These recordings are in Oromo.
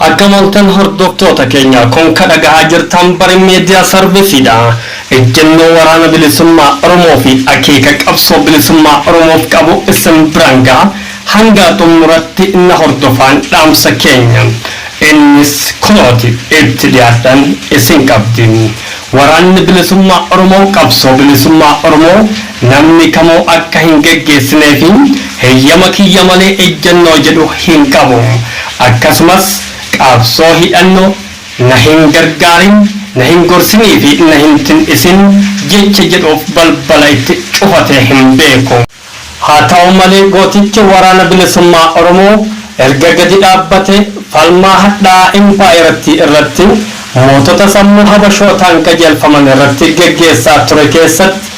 Akamaltan hordoftoota keenya kun kan dhagahaa jirtan bari miidiyaa sarvisiidha. Ejjennoo waraana bilisummaa Oromoo fi akeeka qabsoo bilisummaa Oromoof qabu isin biraan ga'a. Hanga xumuratti na hordofaan dhaamsa keenya. Innis kunooti itti dhiyaatan isin qabdi. Waraanni bilisummaa Oromoo qabsoo bilisummaa Oromoo namni kamuu akka hin geggeessinee fi heeyyama kiyya malee ejjennoo jedhu hin qabu. Akkasumas qabsoo hidhannoo na hin gargaarin na hin gorsinii fi na hin tin'isin jecha jedhuuf balbala itti cufatee hin beeku. Haa ta'u malee gootichi waraana bilisummaa Oromoo erga gadi dhaabbate falmaa hadhaa impaayiratti irratti mootota sammuu habashootaan qajeelfaman irratti geggeessaa ture keessatti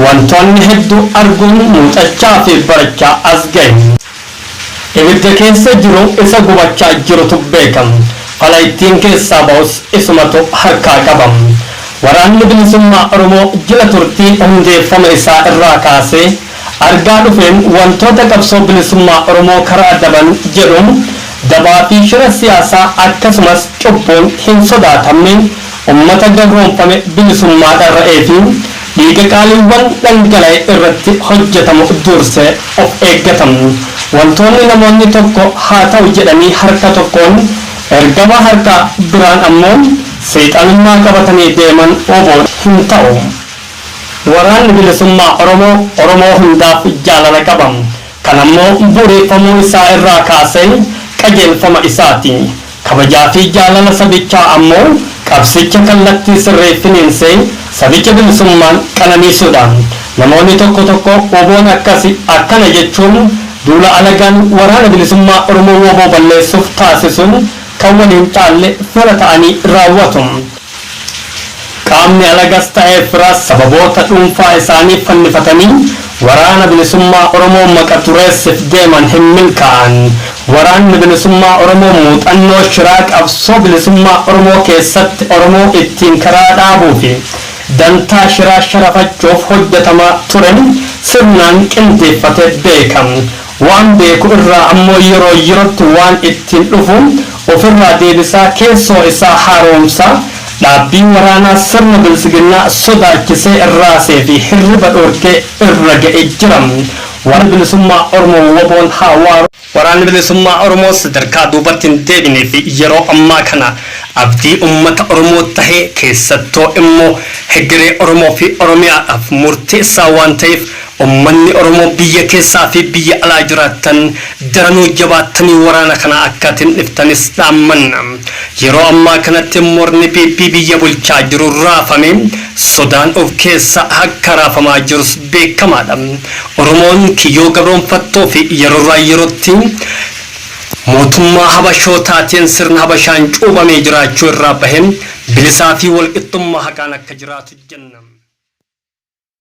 wantoonni hedduu arguun muuxachaa fi barachaa as gahe. Ibidda keessa jiru isa gubachaa jirutu beekama. Fala ittiin keessaa ba'us isumatu harkaa qabama. Waraanni bilisummaa Oromoo jila turtii hundeeffama isaa irraa kaasee argaa dhufeen wantoota qabsoo bilisummaa Oromoo karaa daban jedhuun dabaa fi shira siyaasaa akkasumas cubbuun hin sodaatamne ummata gabroonfame bilisummaa dharra'ee fi dhiiga qaaliiwwan dhangala'e irratti hojjetamu dursee of eeggatamu. Wantoonni namoonni tokko haa ta'u jedhanii harka tokkoon ergama harka biraan ammoo seexanummaa qabatanii deeman oboon hin ta'u. Waraanni bilisummaa Oromoo hundaaf jaalala qaba. Kan ammoo bu'uureffamuu isaa irraa kaasee qajeelfama isaati. Kabajaa fi jaalala sabichaa ammoo qabsicha kallattii sirreeffiniinsee sabicha bilisummaan qananiisuudha. Namoonni tokko oboon akkana jechuun duula alagaan waraana bilisummaa Oromoo woboo balleessuuf taasisuun kan waliin caalle fira ta'anii raawwatu. Qaamni alagas ta'ee firaas sababoota dhuunfaa isaanii fannifatanii waraana bilisummaa Oromoo maqa tureessiif deeman hin milkaa'an. Waraanni bilisummaa Oromoo muuxannoo shiraa qabsoo bilisummaa Oromoo keessatti Oromoo ittiin karaa dhaabuu fi dantaa shiraa sharafachuuf hojjetamaa turen sirnaan qindeeffatee beekama. Waan beeku irraa ammoo yeroo yerootti waan ittiin dhufu ofirraa deebisaa keessoo isaa haaromsaa dhaabbiin waraanaa sirna bilisiginnaa sodaachisee irraasee fi hirriba dhorkee irra ga'ee jira. Waraanni bilisummaa Oromoo woboon hawaaru. Waraanni bilisummaa Oromoo sadarkaa duubatti hin deebinee fi yeroo ammaa kana abdii uummata Oromoo tahee keessattoo immoo hegeree Oromoo fi Oromiyaadhaaf murteessaa waan ta'eef ummanni Oromoo biyya keessaa fi biyya alaa jiraattan daranuu jabaatanii waraana kana akka tin'iftanis dhaammanna. Yeroo ammaa kanatti morni biyya bulchaa jiru raafame sodaan of keessa akka raafamaa jirus beekamaadha. Oromoon kiyyoo gabroonfattoo fi yeroorraa yerootti mootummaa habashootaatiin sirna habashaan cuubamee jiraachuu irraa bahee bilisaa fi walqixxummaa haqaan akka jiraatu jenna.